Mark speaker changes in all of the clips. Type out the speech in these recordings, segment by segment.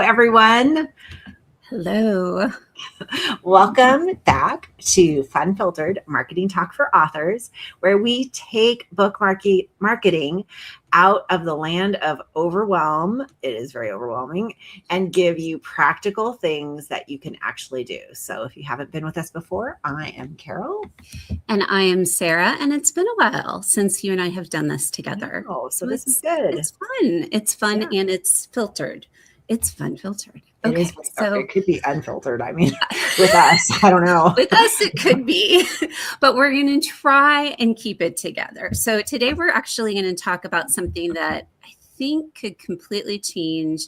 Speaker 1: Everyone.
Speaker 2: Hello.
Speaker 1: Welcome back to Fun Filtered Marketing Talk for Authors, where we take book marketing out of the land of overwhelm. It is very overwhelming, and give you practical things that you can actually do. So if you haven't been with us before, I am Carol.
Speaker 2: And I am Sarah, and it's been a while since you and I have done this together.
Speaker 1: Oh, so this is good.
Speaker 2: It's fun. It's fun, and it's filtered. It's fun filtered.
Speaker 1: Okay, it is, so it could be unfiltered. I mean, with us, I don't know.
Speaker 2: With us, it could be, but we're going to try and keep it together. So today we're actually going to talk about something that I think could completely change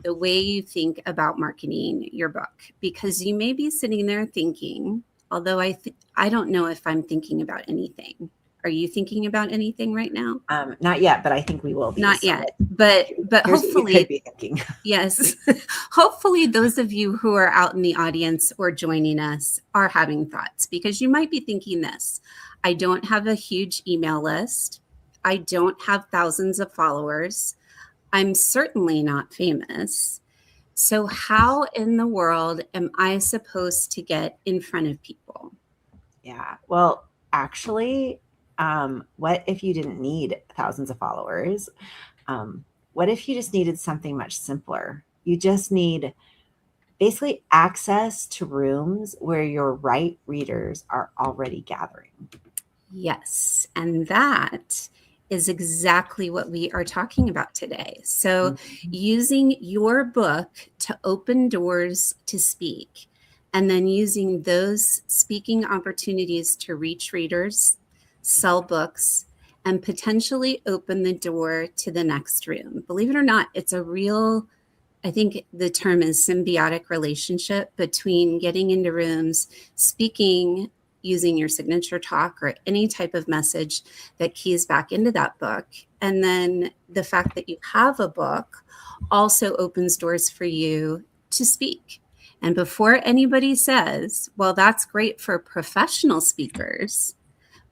Speaker 2: the way you think about marketing your book, because you may be sitting there thinking, although I don't know if I'm thinking about anything. Are you thinking about anything right now?
Speaker 1: Not yet, but I think we will be.
Speaker 2: Not yet, but hopefully,
Speaker 1: could be thinking.
Speaker 2: Yes, hopefully those of you who are out in the audience or joining us are having thoughts, because you might be thinking this: I don't have a huge email list. I don't have thousands of followers. I'm certainly not famous. So how in the world am I supposed to get in front of people?
Speaker 1: Yeah, well, actually, what if you didn't need thousands of followers? What if you just needed something much simpler? You just need basically access to rooms where your right readers are already gathering.
Speaker 2: Yes, and that is exactly what we are talking about today. So using your book to open doors to speak, and then using those speaking opportunities to reach readers, sell books, and potentially open the door to the next room. Believe it or not, it's a real, I think the term is symbiotic relationship between getting into rooms, speaking, using your signature talk or any type of message that keys back into that book. And then the fact that you have a book also opens doors for you to speak. And before anybody says, well, that's great for professional speakers,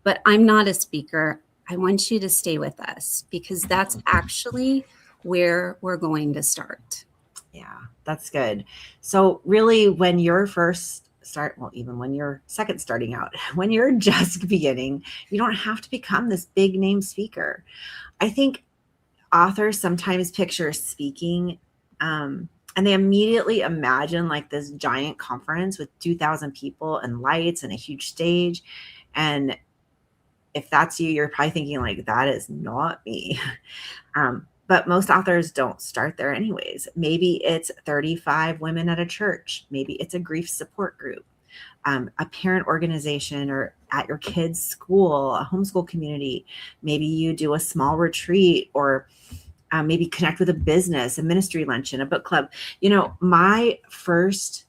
Speaker 2: but I'm not a speaker, I want you to stay with us, because that's actually where we're going to start.
Speaker 1: Yeah, that's good. So really, when you're even when you're second starting out, when you're just beginning, you don't have to become this big name speaker. I think authors sometimes picture speaking, and they immediately imagine like this giant conference with 2,000 people and lights and a huge stage. And if that's you, you're probably thinking like, that is not me. But most authors don't start there anyways. Maybe it's 35 women at a church. Maybe it's a grief support group, a parent organization, or at your kid's school, a homeschool community. Maybe you do a small retreat, or maybe connect with a business, a ministry luncheon, a book club. You know, my first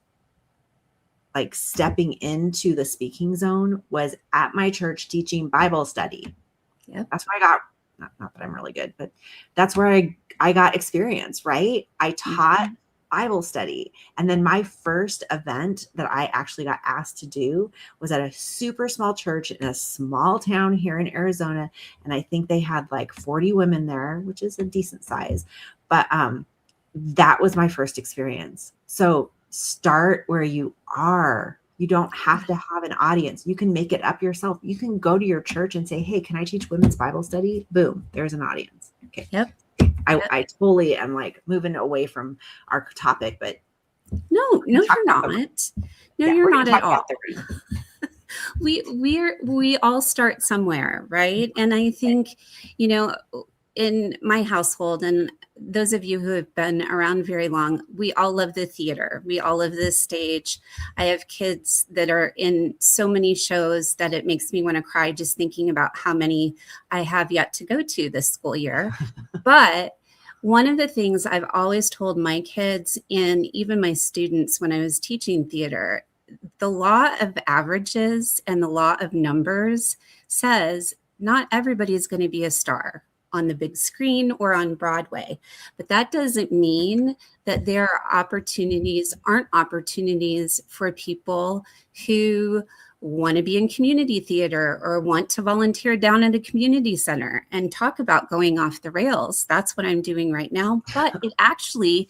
Speaker 1: like stepping into the speaking zone was at my church teaching Bible study.
Speaker 2: Yep.
Speaker 1: That's where I got, not that I'm really good, but that's where I got experience, right? I taught Bible study. And then my first event that I actually got asked to do was at a super small church in a small town here in Arizona. And I think they had like 40 women there, which is a decent size. But that was my first experience. So start where you are. You don't have to have an audience. You can make it up yourself. You can go to your church and say, hey, can I teach women's Bible study? Boom, there's an audience. Okay.
Speaker 2: Yep.
Speaker 1: I totally am like moving away from our topic, but
Speaker 2: no, you're not. No, you're not at all. We all start somewhere, right? And I think, you know, in my household, and those of you who have been around very long, we all love the theater. We all love the stage. I have kids that are in so many shows that it makes me want to cry just thinking about how many I have yet to go to this school year. But one of the things I've always told my kids, and even my students when I was teaching theater, the law of averages and the law of numbers says not everybody is going to be a star on the big screen or on Broadway. But that doesn't mean that there aren't opportunities for people who want to be in community theater or want to volunteer down at a community center and talk about going off the rails. That's what I'm doing right now. But it actually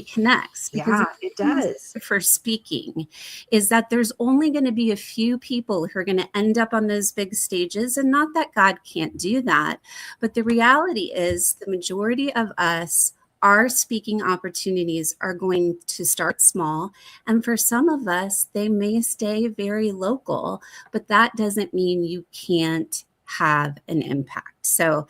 Speaker 2: connects, because
Speaker 1: Yeah, it does.
Speaker 2: for speaking is that there's only going to be a few people who are going to end up on those big stages. And not that God can't do that, but the reality is the majority of us, our speaking opportunities are going to start small. And for some of us, they may stay very local, but that doesn't mean you can't have an impact. So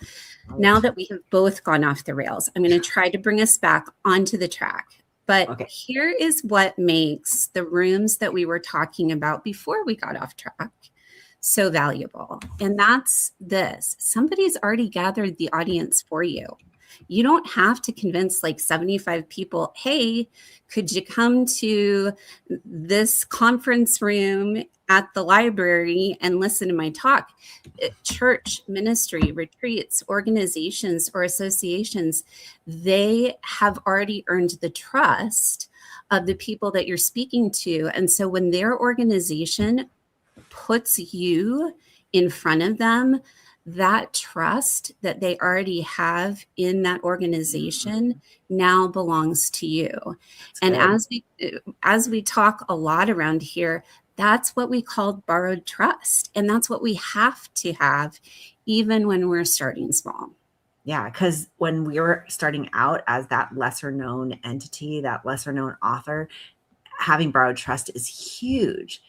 Speaker 2: now that we have both gone off the rails, I'm going to try to bring us back onto the track. But
Speaker 1: Okay.
Speaker 2: here is what makes the rooms that we were talking about before we got off track so valuable. And that's this: somebody's already gathered the audience for you. You don't have to convince like 75 people, hey, could you come to this conference room at the library and listen to my talk? Church, ministry, retreats, organizations, or associations, they have already earned the trust of the people that you're speaking to. And so when their organization puts you in front of them, that trust that they already have in that organization now belongs to you. And as we talk a lot around here, that's what we call borrowed trust. And that's what we have to have even when we're starting small.
Speaker 1: Yeah, because when we were starting out as that lesser known entity, that lesser known author, having borrowed trust is huge.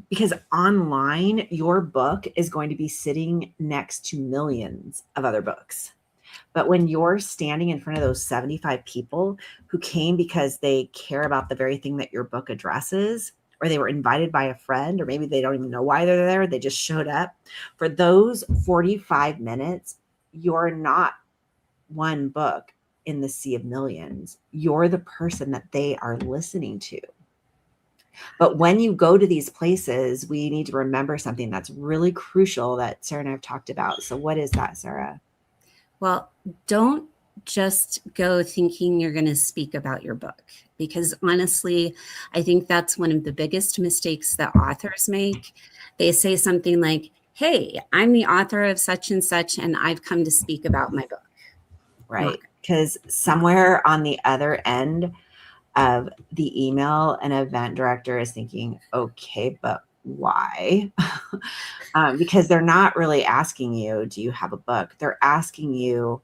Speaker 1: Because online, your book is going to be sitting next to millions of other books. But when you're standing in front of those 75 people who came because they care about the very thing that your book addresses, or they were invited by a friend, or maybe they don't even know why they're there, they just showed up, for those 45 minutes, you're not one book in the sea of millions. You're the person that they are listening to. But when you go to these places, we need to remember something that's really crucial that Sara and I have talked about. So what is that, Sara?
Speaker 2: Well, don't just go thinking you're going to speak about your book, because honestly, I think that's one of the biggest mistakes that authors make. They say something like, hey, I'm the author of such and such, and I've come to speak about my book.
Speaker 1: Right. Because somewhere on the other end of the email, an event director is thinking, okay, but why? Because they're not really asking you, do you have a book? They're asking you,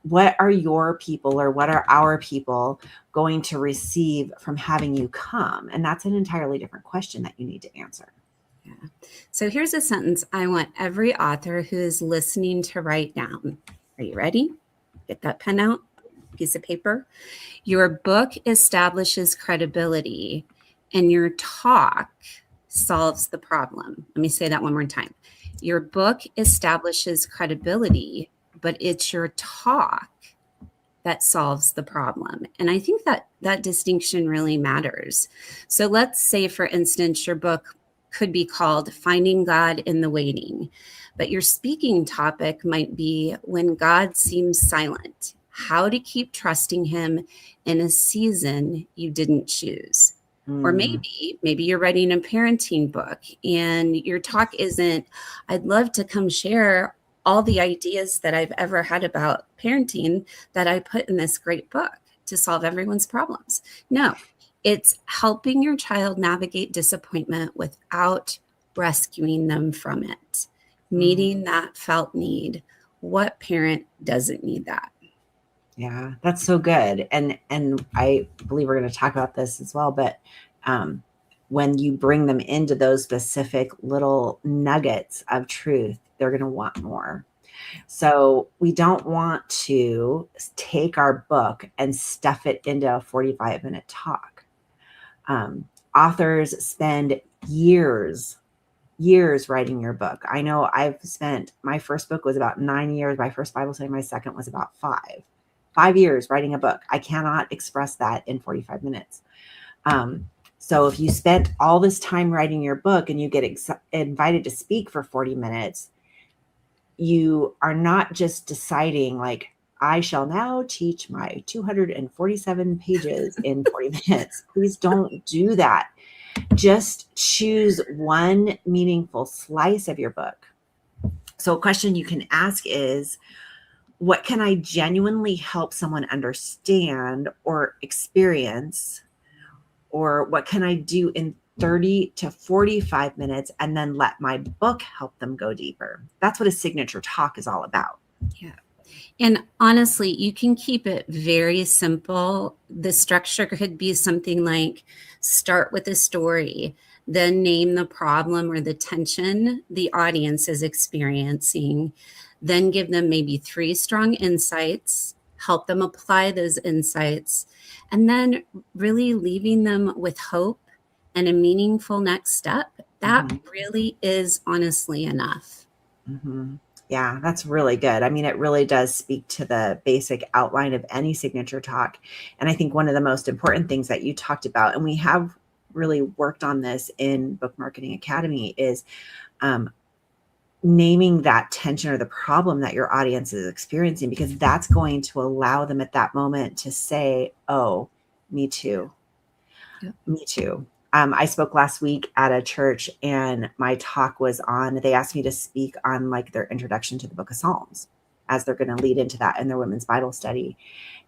Speaker 1: what are your people, or what are our people going to receive from having you come? And that's an entirely different question that you need to answer.
Speaker 2: Yeah. So here's a sentence I want every author who is listening to write down. Are you ready? Get that pen out, piece of paper. Your book establishes credibility, and your talk solves the problem. Let me say that one more time. Your book establishes credibility, but it's your talk that solves the problem. And I think that that distinction really matters. So let's say, for instance, your book could be called Finding God in the Waiting, but your speaking topic might be When God Seems Silent, how to keep trusting him in a season you didn't choose. Or maybe you're writing a parenting book and your talk isn't, I'd love to come share all the ideas that I've ever had about parenting that I put in this great book to solve everyone's problems. No, it's helping your child navigate disappointment without rescuing them from it, meeting that felt need. What parent doesn't need that?
Speaker 1: Yeah, that's so good. And I believe we're going to talk about this as well, but when you bring them into those specific little nuggets of truth, they're going to want more. So we don't want to take our book and stuff it into a 45-minute talk. Authors spend years writing your book. I know my first book was about 9 years. My first Bible study, my second was about 5 years writing a book. I cannot express that in 45 minutes. So if you spent all this time writing your book and you get invited to speak for 40 minutes, you are not just deciding like, I shall now teach my 247 pages in 40 minutes. Please don't do that. Just choose one meaningful slice of your book. So a question you can ask is, what can I genuinely help someone understand or experience? Or what can I do in 30 to 45 minutes and then let my book help them go deeper? That's what a signature talk is all about.
Speaker 2: Yeah. And honestly, you can keep it very simple. The structure could be something like start with a story, then name the problem or the tension the audience is experiencing, then give them maybe 3 strong insights, help them apply those insights, and then really leaving them with hope and a meaningful next step. That really is honestly enough.
Speaker 1: Mm-hmm. Yeah, that's really good. I mean, it really does speak to the basic outline of any signature talk. And I think one of the most important things that you talked about, and we have really worked on this in Book Marketing Academy, is naming that tension or the problem that your audience is experiencing, because that's going to allow them at that moment to say, oh, me too.
Speaker 2: Yep.
Speaker 1: Me too. I spoke last week at a church, and my talk was on, they asked me to speak on like their introduction to the book of Psalms as they're going to lead into that in their women's Bible study.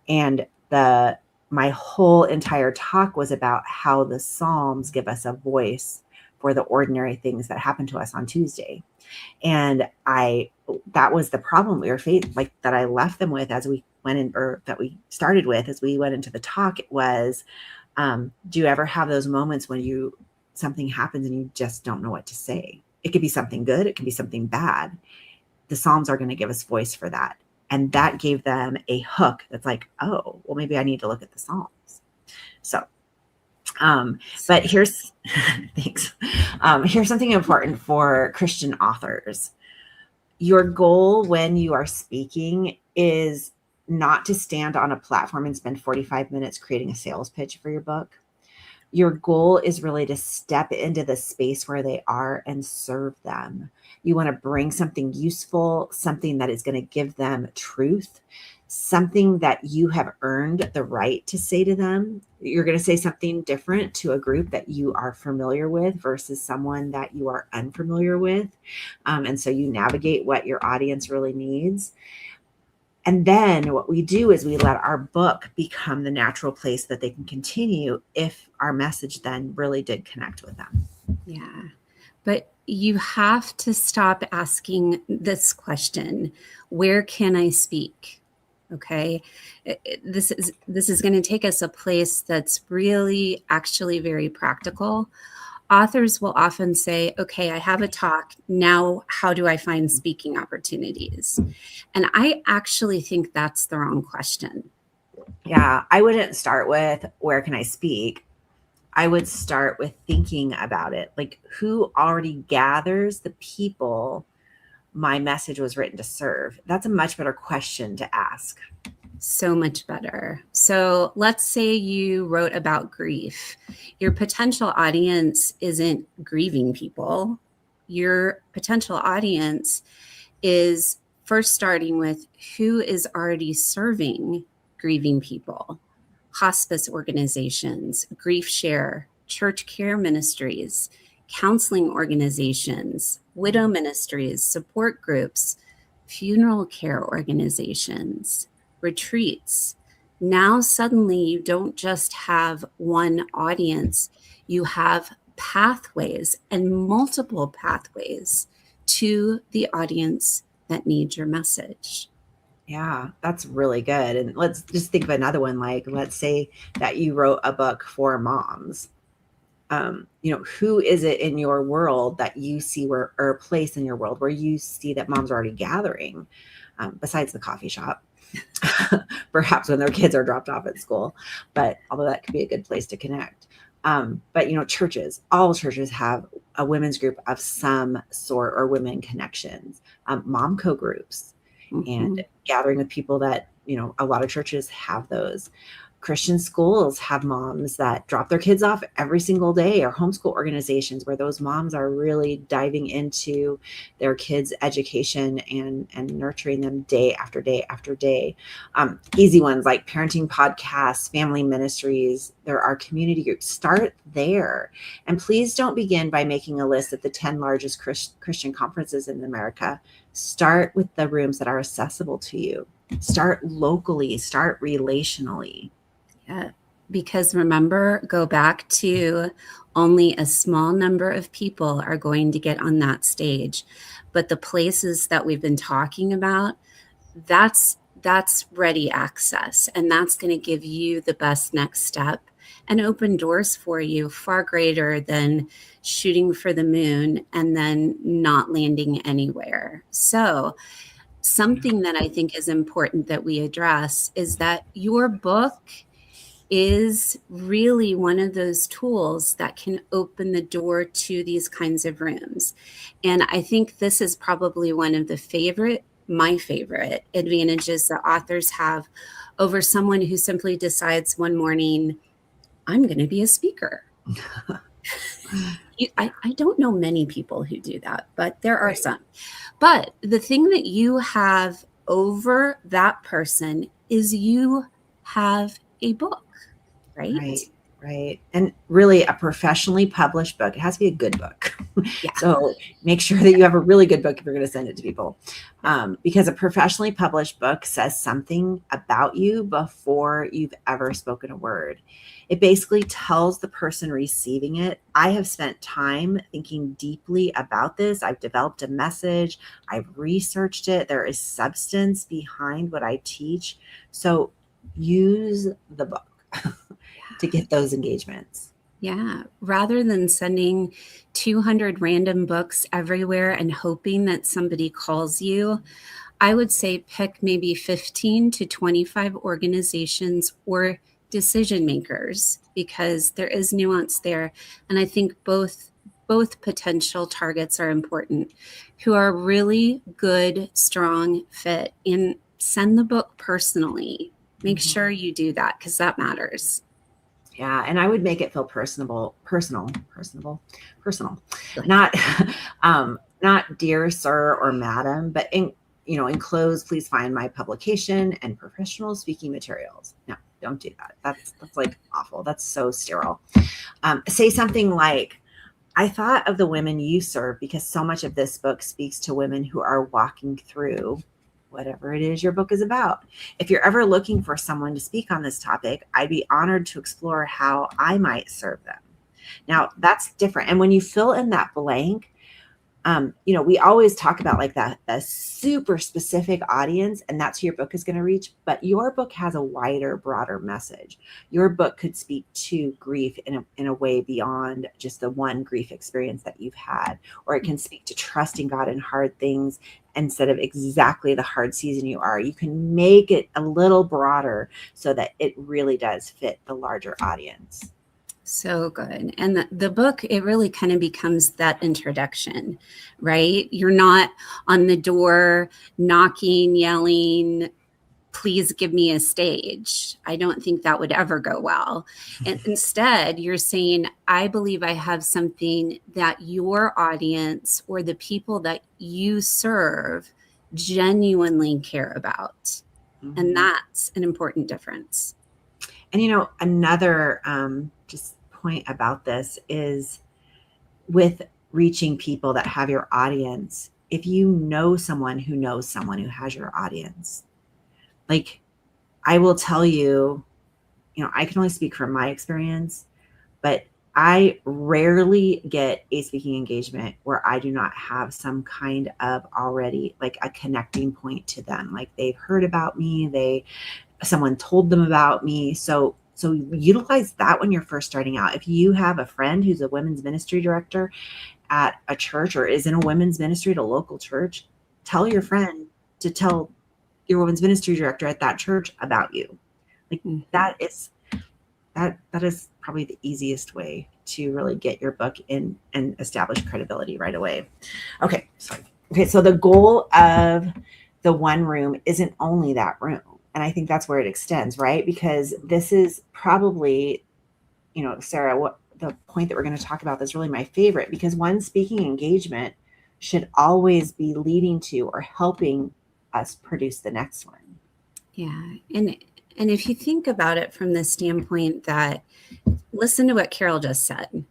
Speaker 1: And my whole entire talk was about how the Psalms give us a voice for the ordinary things that happen to us on Tuesday. And that was the problem we were facing, like that I left them with as we went in, or that we started with as we went into the talk. It was, do you ever have those moments when something happens and you just don't know what to say? It could be something good. It could be something bad. The Psalms are going to give us voice for that. And that gave them a hook that's like, oh, well, maybe I need to look at the Psalms. So, but here's, thanks. Here's something important for Christian authors. Your goal when you are speaking is not to stand on a platform and spend 45 minutes creating a sales pitch for your book. Your goal is really to step into the space where they are and serve them. You want to bring something useful, something that is going to give them truth, something that you have earned the right to say to them. You're going to say something different to a group that you are familiar with versus someone that you are unfamiliar with. And so you navigate what your audience really needs. And then what we do is we let our book become the natural place that they can continue if our message then really did connect with them.
Speaker 2: Yeah. But you have to stop asking this question, where can I speak? Okay. This is going to take us a place that's really actually very practical. Authors will often say, okay, I have a talk. Now, how do I find speaking opportunities? And I actually think that's the wrong question.
Speaker 1: Yeah, I wouldn't start with where can I speak? I would start with thinking about it. Like, who already gathers the people my message was written to serve? That's a much better question to ask.
Speaker 2: So much better. So let's say you wrote about grief. Your potential audience isn't grieving people. Your potential audience is first starting with who is already serving grieving people: hospice organizations, grief share, church care ministries, counseling organizations, widow ministries, support groups, funeral care organizations, retreats. Now, suddenly, you don't just have one audience, you have pathways and multiple pathways to the audience that needs your message.
Speaker 1: Yeah, that's really good. And let's just think of another one. Like, let's say that you wrote a book for moms. Who is it in your world that you see or a place in your world where you see that moms are already gathering, besides the coffee shop, perhaps when their kids are dropped off at school, but although that could be a good place to connect. But churches, all churches have a women's group of some sort or women connections, mom co-groups, and gathering with people that, a lot of churches have those. Christian schools have moms that drop their kids off every single day, or homeschool organizations where those moms are really diving into their kids' education and nurturing them day after day after day. Easy ones like parenting podcasts, family ministries. There are community groups. Start there. And please don't begin by making a list of the 10 largest Christian conferences in America. Start with the rooms that are accessible to you. Start locally, start relationally.
Speaker 2: Yeah, because remember, go back to only a small number of people are going to get on that stage. But the places that we've been talking about, that's ready access, and that's going to give you the best next step and open doors for you far greater than shooting for the moon and then not landing anywhere. So something that I think is important that we address is that your book is really one of those tools that can open the door to these kinds of rooms. And I think this is probably one of my favorite advantages that authors have over someone who simply decides one morning, I'm going to be a speaker. I don't know many people who do that, but there are some. But the thing that you have over that person is you have a book, right?
Speaker 1: Right. And really a professionally published book. It has to be a good book.
Speaker 2: Yeah.
Speaker 1: So make sure that you have a really good book if you're going to send it to people. Because a professionally published book says something about you before you've ever spoken a word. It basically tells the person receiving it, I have spent time thinking deeply about this. I've developed a message. I've researched it. There is substance behind what I teach. So use the book to get those engagements.
Speaker 2: Yeah. Rather than sending 200 random books everywhere and hoping that somebody calls you, I would say pick maybe 15 to 25 organizations or decision makers, because there is nuance there. And I think both potential targets are important, who are really good, strong fit, and send the book personally. Make sure you do that, because that matters.
Speaker 1: Yeah, and I would make it feel personal. Not not dear sir or madam, but enclosed, please find my publication and professional speaking materials. No, don't do that. That's like awful. That's so sterile. Say something like, I thought of the women you serve because so much of this book speaks to women who are walking through whatever it is your book is about. If you're ever looking for someone to speak on this topic, I'd be honored to explore how I might serve them. Now, that's different. And when you fill in that blank, we always talk about like that super specific audience, and that's who your book is going to reach. But your book has a wider, broader message. Your book could speak to grief in a way beyond just the one grief experience that you've had, or it can speak to trusting God in hard things instead of exactly the hard season you are. You can make it a little broader so that it really does fit the larger audience.
Speaker 2: So good. And the book, it really kind of becomes that introduction, right? You're not on the door knocking, yelling, please give me a stage. I don't think that would ever go well. And instead, you're saying, I believe I have something that your audience or the people that you serve genuinely care about. Mm-hmm. And that's an important difference.
Speaker 1: And another just point about this is with reaching people that have your audience. If you know someone who knows someone who has your audience, like I will tell you, I can only speak from my experience, but I rarely get a speaking engagement where I do not have some kind of already like a connecting point to them. Like they've heard about me, someone told them about me. So utilize that when you're first starting out. If you have a friend who's a women's ministry director at a church or is in a women's ministry at a local church, tell your friend to tell your women's ministry director at that church about you. Like that is probably the easiest way to really get your book in and establish credibility right away. Okay, so the goal of the one room isn't only that room. And I think that's where it extends, right? Because this is probably, Sarah, what the point that we're going to talk about is really my favorite, because one speaking engagement should always be leading to or helping us produce the next one.
Speaker 2: Yeah. And if you think about it from the standpoint that, listen to what Carol just said,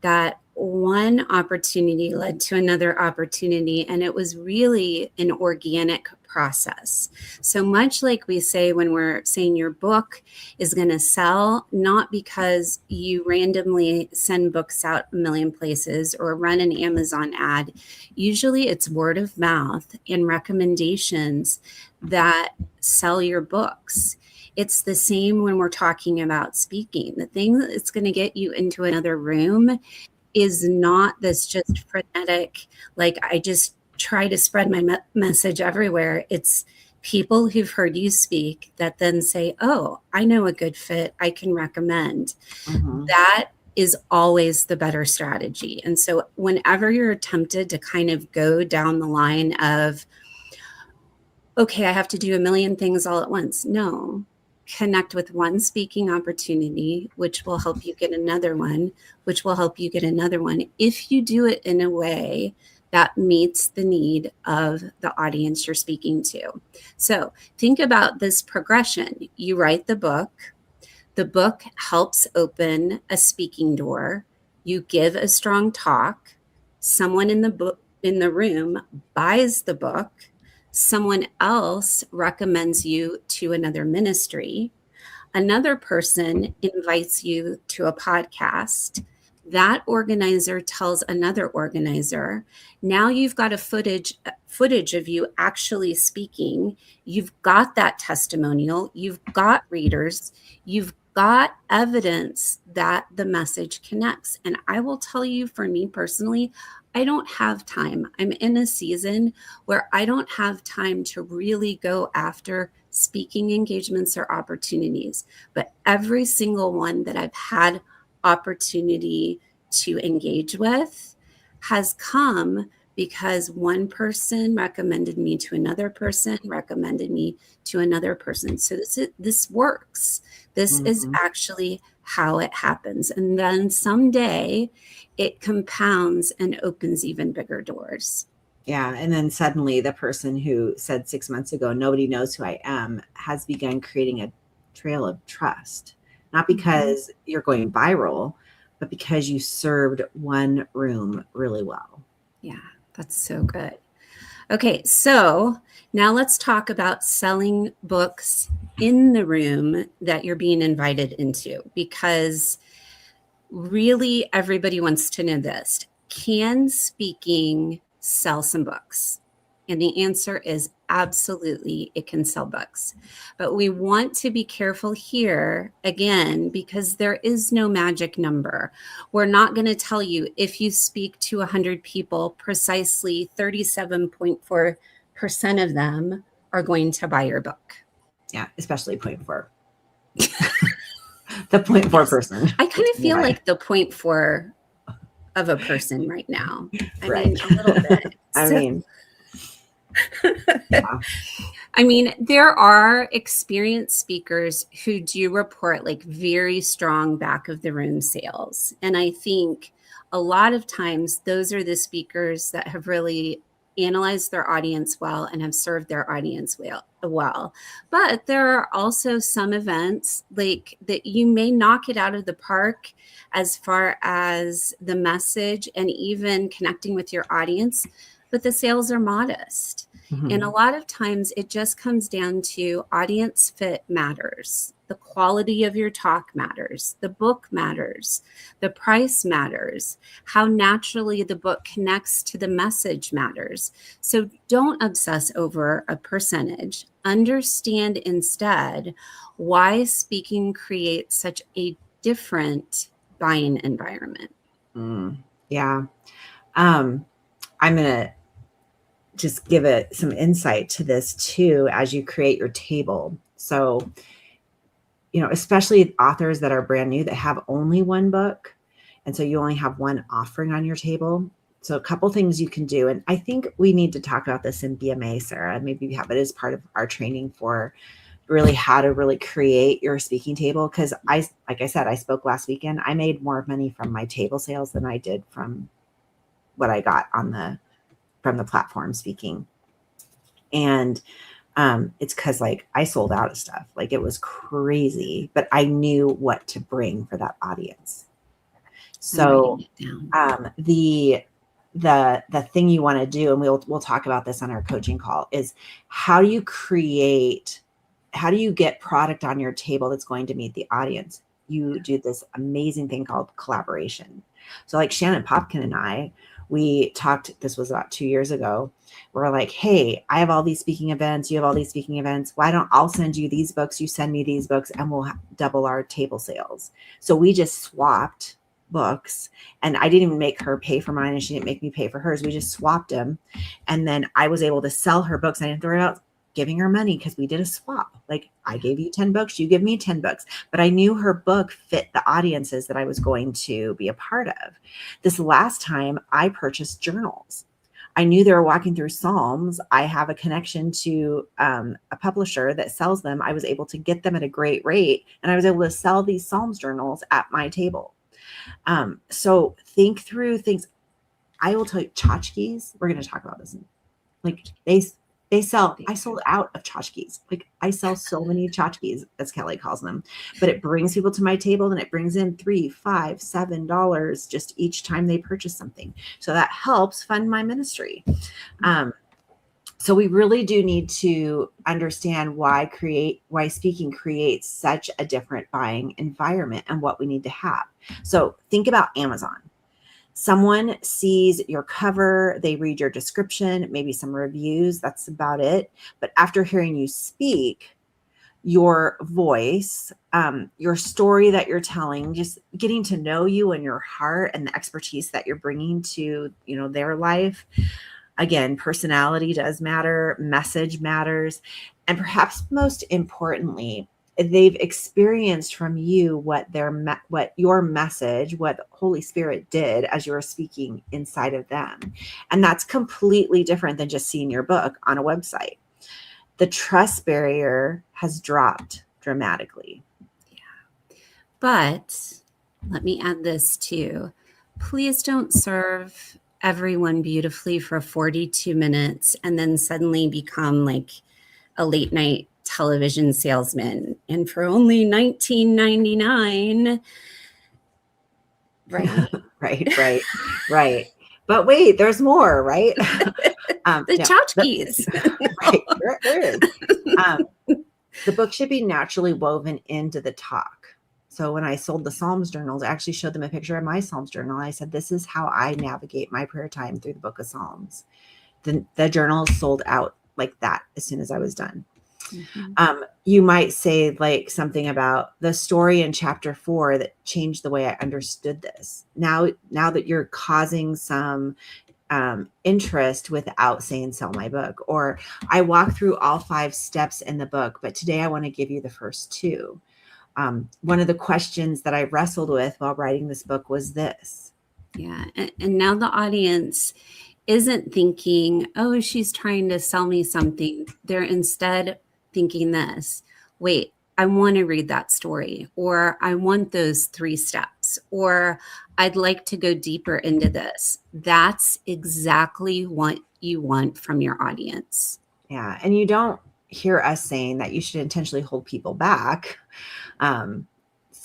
Speaker 2: that one opportunity led to another opportunity, and it was really an organic process. So much like we say when we're saying your book is going to sell, not because you randomly send books out a million places or run an Amazon ad. Usually it's word of mouth and recommendations that sell your books. It's the same when we're talking about speaking. The thing that's going to get you into another room is not this just frenetic, like I just try to spread my message everywhere. It's people who've heard you speak that then say, oh, I know a good fit I can recommend. Mm-hmm. That is always the better strategy. And so whenever you're tempted to kind of go down the line of, okay, I have to do a million things all at once. No, connect with one speaking opportunity, which will help you get another one, which will help you get another one. If you do it in a way that meets the need of the audience you're speaking to. So think about this progression. You write the book helps open a speaking door. You give a strong talk. Someone in the room buys the book. Someone else recommends you to another ministry. Another person invites you to a podcast. That organizer tells another organizer. Now you've got a footage of you actually speaking. You've got that testimonial. You've got readers. You've got evidence that the message connects. And I will tell you, for me personally, I don't have time. I'm in a season where I don't have time to really go after speaking engagements or opportunities. But every single one that I've had opportunity to engage with has come because one person recommended me to another person, recommended me to another person. So this works. This is actually how it happens. And then someday it compounds and opens even bigger doors.
Speaker 1: Yeah. And then suddenly the person who said 6 months ago, nobody knows who I am, has begun creating a trail of trust, not because you're going viral, but because you served one room really well.
Speaker 2: Yeah, that's so good. Okay, so now let's talk about selling books in the room that you're being invited into, because really everybody wants to know this. Can speaking sell some books? And the answer is absolutely, it can sell books. But we want to be careful here, again, because there is no magic number. We're not going to tell you if you speak to 100 people, precisely 37.4% of them are going to buy your book.
Speaker 1: Yeah, especially 0.4. The 0.4 person.
Speaker 2: I kind of feel like the 0.4 of a person right now.
Speaker 1: Right.
Speaker 2: I mean, a little bit. I mean, there are experienced speakers who do report like very strong back of the room sales. And I think a lot of times those are the speakers that have really analyzed their audience well and have served their audience well. But there are also some events like that you may knock it out of the park as far as the message and even connecting with your audience, but the sales are modest. And a lot of times it just comes down to audience fit matters. The quality of your talk matters. The book matters. The price matters. How naturally the book connects to the message matters. So don't obsess over a percentage. Understand instead why speaking creates such a different buying environment.
Speaker 1: Yeah. I'm going to just give it some insight to this too, as you create your table. So, especially authors that are brand new that have only one book. And so you only have one offering on your table. So a couple things you can do. And I think we need to talk about this in BMA, Sarah. Maybe we have it as part of our training for really how to really create your speaking table. Because like I said, I spoke last weekend. I made more money from my table sales than I did from what I got from the platform speaking. And it's because like I sold out of stuff. Like it was crazy, but I knew what to bring for that audience. So the thing you want to do, and we'll talk about this on our coaching call, is how do you get product on your table that's going to meet the audience? You do this amazing thing called collaboration. So like Shannon Popkin and I, we talked, this was about 2 years ago. We're like, hey, I have all these speaking events. You have all these speaking events. Why don't I'll send you these books? You send me these books and we'll double our table sales. So we just swapped books, and I didn't even make her pay for mine and she didn't make me pay for hers. We just swapped them. And then I was able to sell her books. I didn't worry about giving her money because we did a swap. Like I gave you 10 books, you give me 10 books, but I knew her book fit the audiences that I was going to be a part of. This last time I purchased journals. I knew they were walking through Psalms. I have a connection to a publisher that sells them. I was able to get them at a great rate, and I was able to sell these Psalms journals at my table. So think through things. I will tell you, tchotchkes, we're going to talk about this. Like they sell, I sold out of tchotchkes. Like I sell so many tchotchkes, as Kelly calls them, but it brings people to my table and it brings in $3, $5, $7 just each time they purchase something. So that helps fund my ministry. So we really do need to understand why speaking creates such a different buying environment and what we need to have. So think about Amazon. Someone sees your cover, they read your description, maybe some reviews, that's about it. But after hearing you speak, your voice, your story that you're telling, just getting to know you and your heart and the expertise that you're bringing to, their life. Again, personality does matter, message matters, and perhaps most importantly, they've experienced from you what your message, what the Holy Spirit did as you were speaking inside of them. And that's completely different than just seeing your book on a website. The trust barrier has dropped dramatically.
Speaker 2: Yeah. But let me add this too. Please don't serve everyone beautifully for 42 minutes and then suddenly become like a late night television salesman, and for only $19.99. Right.
Speaker 1: Right. But wait, there's more, right?
Speaker 2: The tchotchkes.
Speaker 1: Right, there is. The book should be naturally woven into the talk. So when I sold the Psalms journals, I actually showed them a picture of my Psalms journal. I said, this is how I navigate my prayer time through the book of Psalms. The journal sold out like that as soon as I was done. Mm-hmm. You might say like something about the story in chapter 4 that changed the way I understood this. Now that you're causing some interest without saying sell my book, or I walk through all 5 steps in the book, but today I want to give you the first 2. One of the questions that I wrestled with while writing this book was this.
Speaker 2: Yeah. And now the audience isn't thinking, oh, she's trying to sell me something. They're instead thinking this, wait, I want to read that story, or I want those 3 steps, or I'd like to go deeper into this. That's exactly what you want from your audience.
Speaker 1: Yeah. And you don't hear us saying that you should intentionally hold people back.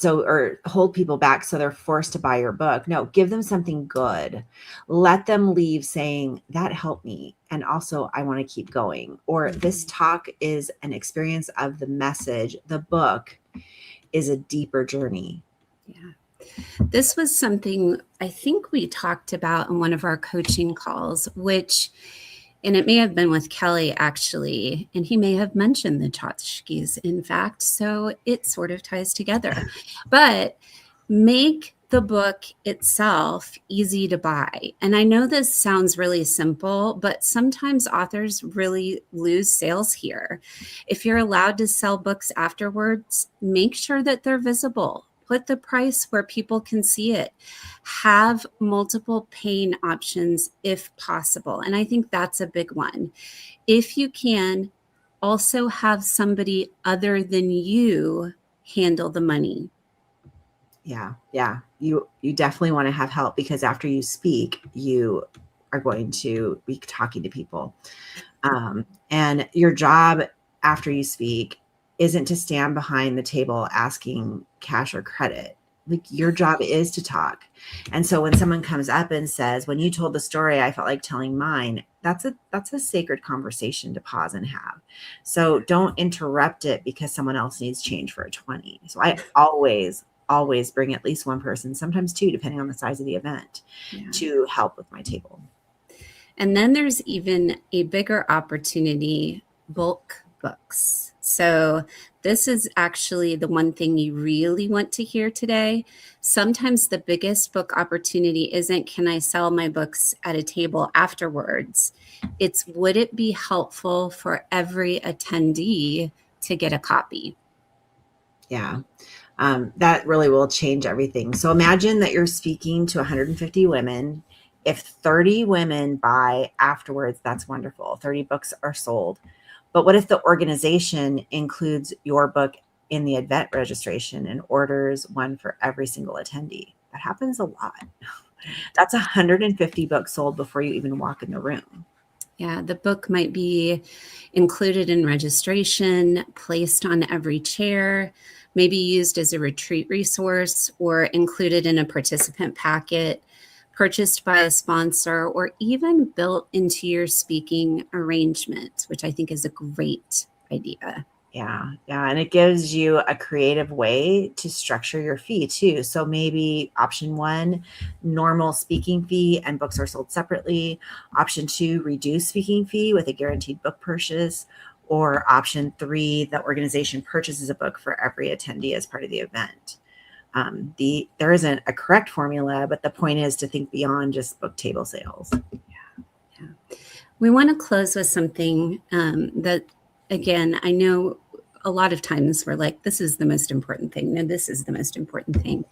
Speaker 1: Or hold people back so they're forced to buy your book. No, give them something good. Let them leave saying that helped me. And also I want to keep going. Or this talk is an experience of the message. The book is a deeper journey.
Speaker 2: Yeah. This was something I think we talked about in one of our coaching calls, and it may have been with Kelly actually, and he may have mentioned the tchotchkes, in fact, so it sort of ties together. But make the book itself easy to buy. And I know this sounds really simple, but sometimes authors really lose sales here. If you're allowed to sell books afterwards, make sure that they're visible. Put the price where people can see it. Have multiple paying options if possible. And I think that's a big one. If you can, also have somebody other than you handle the money.
Speaker 1: Yeah. You definitely want to have help, because after you speak, you are going to be talking to people. And your job after you speak isn't to stand behind the table asking cash or credit. Like, your job is to talk. And so when someone comes up and says, when you told the story, I felt like telling mine, that's a sacred conversation to pause and have. So don't interrupt it because someone else needs change for a 20. So I always bring at least one person, sometimes two, depending on the size of the event, to help with my table.
Speaker 2: And then there's even a bigger opportunity, bulk books. So this is actually the one thing you really want to hear today. Sometimes the biggest book opportunity isn't, can I sell my books at a table afterwards? It's, would it be helpful for every attendee to get a copy?
Speaker 1: Yeah. That really will change everything. So imagine that you're speaking to 150 women. If 30 women buy afterwards, that's wonderful. 30 books are sold. But what if the organization includes your book in the event registration and orders one for every single attendee? That happens a lot. That's 150 books sold before you even walk in the room.
Speaker 2: Yeah, the book might be included in registration, placed on every chair, maybe used as a retreat resource, or included in a participant packet, purchased by a sponsor, or even built into your speaking arrangement, which I think is a great idea.
Speaker 1: Yeah. And it gives you a creative way to structure your fee too. So maybe option 1, normal speaking fee and books are sold separately. Option 2, reduced speaking fee with a guaranteed book purchase. Or option 3, the organization purchases a book for every attendee as part of the event. There isn't a correct formula, but the point is to think beyond just book table sales.
Speaker 2: Yeah. We want to close with something that, again, I know a lot of times we're like, this is the most important thing. No, this is the most important thing.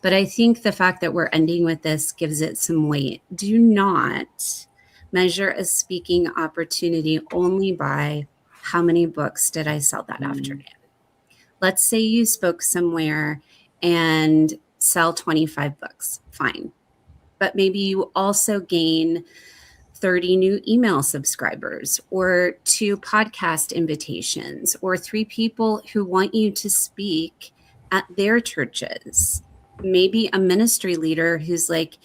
Speaker 2: But I think the fact that we're ending with this gives it some weight. Do not measure a speaking opportunity only by how many books did I sell that afternoon. Let's say you spoke somewhere and sell 25 books. Fine. But maybe you also gain 30 new email subscribers, or 2 podcast invitations, or 3 people who want you to speak at their churches. Maybe a ministry leader who's like,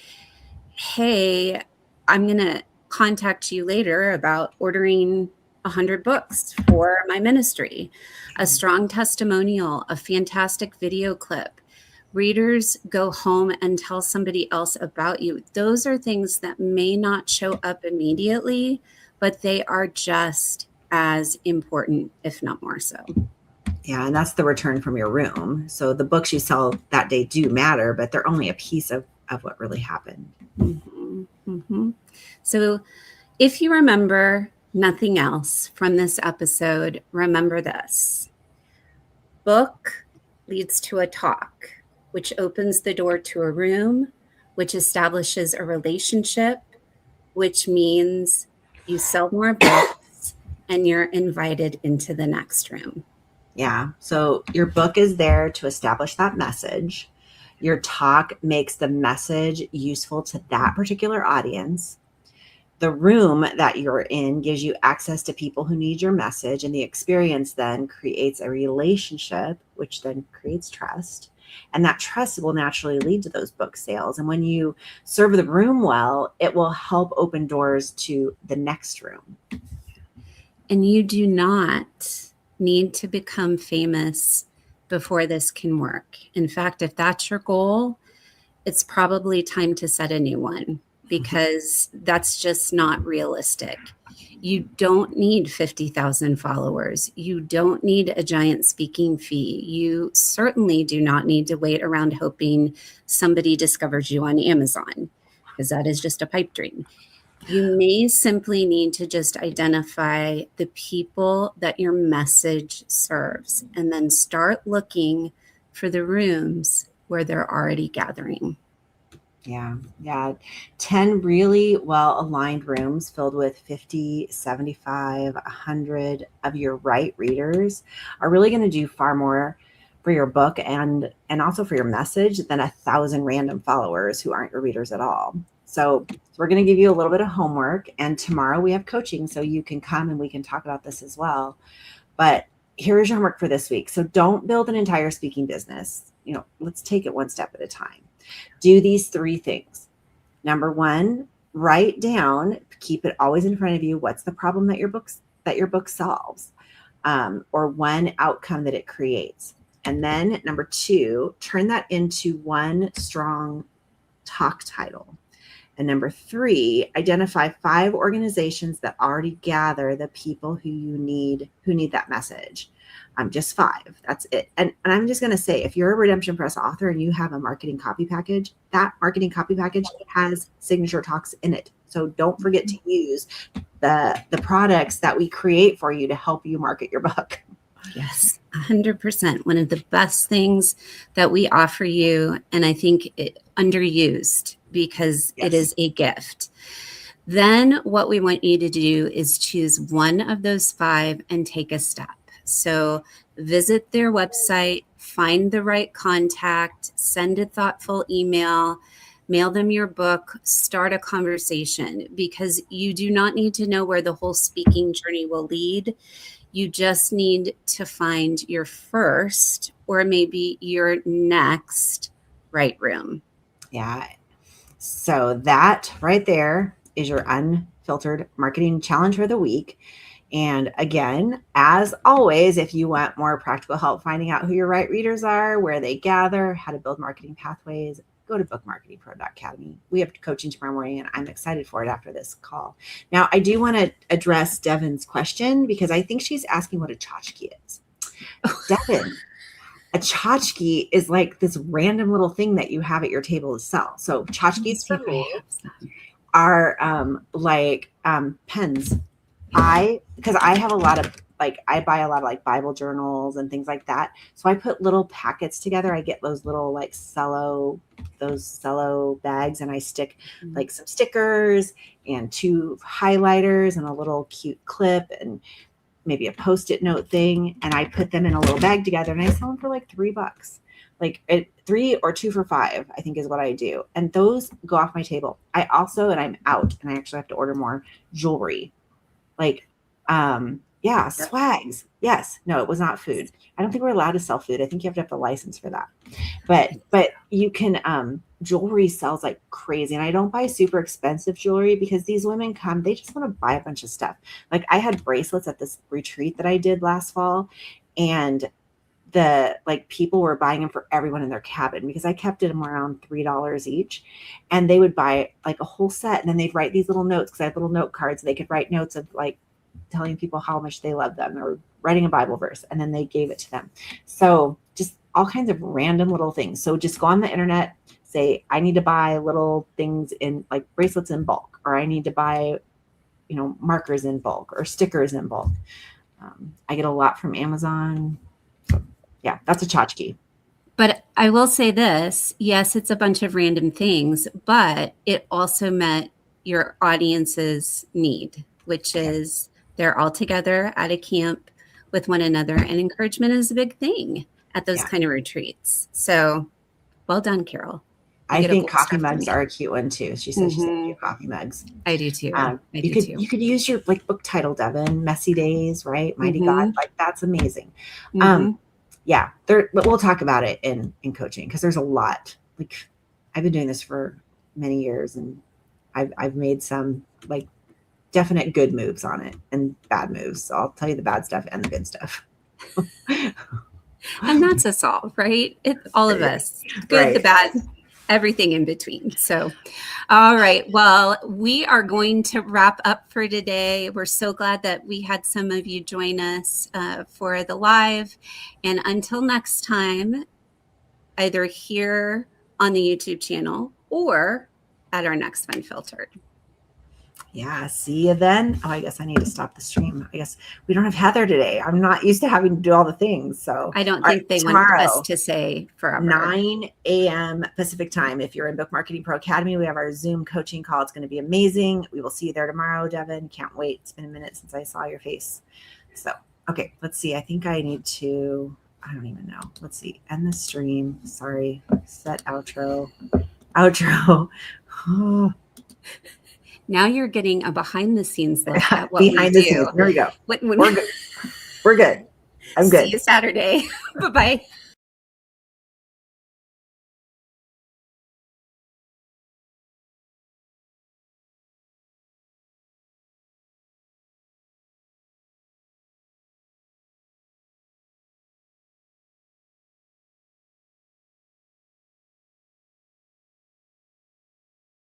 Speaker 2: hey, I'm going to contact you later about ordering 100 books for my ministry. A strong testimonial, a fantastic video clip. Readers go home and tell somebody else about you. Those are things that may not show up immediately, but they are just as important, if not more so.
Speaker 1: Yeah, and that's the return from your room. So the books you sell that day do matter, but they're only a piece of what really happened.
Speaker 2: Mm-hmm. Mm-hmm. So if you remember nothing else from this episode, remember this. Book leads to a talk, which opens the door to a room, which establishes a relationship, which means you sell more books and you're invited into the next room.
Speaker 1: Yeah. So your book is there to establish that message. Your talk makes the message useful to that particular audience. The room that you're in gives you access to people who need your message, and the experience then creates a relationship, which then creates trust. And that trust will naturally lead to those book sales. And when you serve the room well, it will help open doors to the next room.
Speaker 2: And you do not need to become famous before this can work. In fact, if that's your goal, it's probably time to set a new one, because that's just not realistic. You don't need 50,000 followers. You don't need a giant speaking fee. You certainly do not need to wait around hoping somebody discovers you on Amazon, because that is just a pipe dream. You may simply need to just identify the people that your message serves, and then start looking for the rooms where they're already gathering.
Speaker 1: Yeah. Yeah. 10 really well aligned rooms filled with 50, 75, 100 of your right readers are really going to do far more for your book and also for your message than 1,000 random followers who aren't your readers at all. So we're going to give you a little bit of homework, and tomorrow we have coaching, so you can come and we can talk about this as well. But here's your homework for this week. So don't build an entire speaking business. Let's take it one step at a time. Do these 3 things. Number 1, write down, keep it always in front of you. What's the problem that your book solves, or one outcome that it creates. And then number 2, turn that into one strong talk title. And number 3, identify 5 organizations that already gather the people who need that message. Just 5. That's it. And I'm just going to say, if you're a Redemption Press author and you have a marketing copy package, that marketing copy package has signature talks in it. So don't forget to use the products that we create for you to help you market your book.
Speaker 2: Yes, 100%. One of the best things that we offer you, and I think it underused because
Speaker 1: Yes.
Speaker 2: it is a gift. Then what we want you to do is choose one of those 5 and take a step. So visit their website, find the right contact, send a thoughtful email, mail them your book, start a conversation, because you do not need to know where the whole speaking journey will lead. You just need to find your first or maybe your next right room.
Speaker 1: Yeah. So that right there is your unfiltered marketing challenge for the week. And again, as always, if you want more practical help finding out who your right readers are, where they gather, how to build marketing pathways, go to bookmarketingpro.academy. We have coaching tomorrow morning, and I'm excited for it after this call. Now, I do want to address Devin's question because I think she's asking what a tchotchke is. Devin, a tchotchke is like this random little thing that you have at your table to sell. So tchotchkes for me are like pens. Because I have a lot of I buy a lot of like Bible journals and things like that. So I put little packets together. I get those little like cello bags, and I stick like some stickers and 2 highlighters and a little cute clip and maybe a Post-it note thing. And I put them in a little bag together, and I sell them for like $3. Like 3 or 2 for $5, I think is what I do. And those go off my table. I also, and I'm out and I actually have to order more jewelry. Like, yeah, swags. Yes. No, it was not food. I don't think we're allowed to sell food. I think you have to have a license for that. But you can, jewelry sells like crazy. And I don't buy super expensive jewelry because these women come, they just want to buy a bunch of stuff. Like I had bracelets at this retreat that I did last fall, and people were buying them for everyone in their cabin because I kept them around $3 each, and they would buy like a whole set, and then they'd write these little notes because I had little note cards. They could write notes of like telling people how much they love them or writing a Bible verse, and then they gave it to them. So just all kinds of random little things. So just go on the internet, say, I need to buy little things in like bracelets in bulk, or I need to buy, markers in bulk or stickers in bulk. I get a lot from Amazon. Yeah, that's a tchotchke.
Speaker 2: But I will say this, yes, it's a bunch of random things, but it also met your audience's need, which is they're all together at a camp with one another, and encouragement is a big thing at those kind of retreats. So well done, Carol.
Speaker 1: I think coffee mugs are a cute one too. She said she sent you coffee mugs.
Speaker 2: I do too.
Speaker 1: You could use your book title, Devin, Messy Days, right? Mighty God. Like that's amazing. Yeah, but we'll talk about it in coaching because there's a lot. Like I've been doing this for many years, and I've made some like definite good moves on it and bad moves. So I'll tell you the bad stuff and the good stuff.
Speaker 2: And that's us all, right? All of us, good, the bad, everything in between. So, all right. Well, we are going to wrap up for today. We're so glad that we had some of you join us for the live. And until next time, either here on the YouTube channel or at our next Unfiltered.
Speaker 1: Yeah, see you then. Oh, I guess I need to stop the stream. I guess we don't have Heather today. I'm not used to having to do all the things. So
Speaker 2: I don't
Speaker 1: all right,
Speaker 2: think they want us
Speaker 1: tomorrow,
Speaker 2: to say forever.
Speaker 1: 9 a.m. Pacific time. If you're in Book Marketing Pro Academy, we have our Zoom coaching call. It's going to be amazing. We will see you there tomorrow, Devin. Can't wait. It's been a minute since I saw your face. So, okay, let's see. I think I need to, I don't even know. Let's see. End the stream. Sorry. Set outro. Outro. Oh.
Speaker 2: Now you're getting a behind the scenes look at what
Speaker 1: Behind
Speaker 2: we
Speaker 1: the
Speaker 2: do.
Speaker 1: scenes. Here we go.
Speaker 2: When
Speaker 1: We're good. We're good. I'm good.
Speaker 2: See you Saturday. Bye-bye.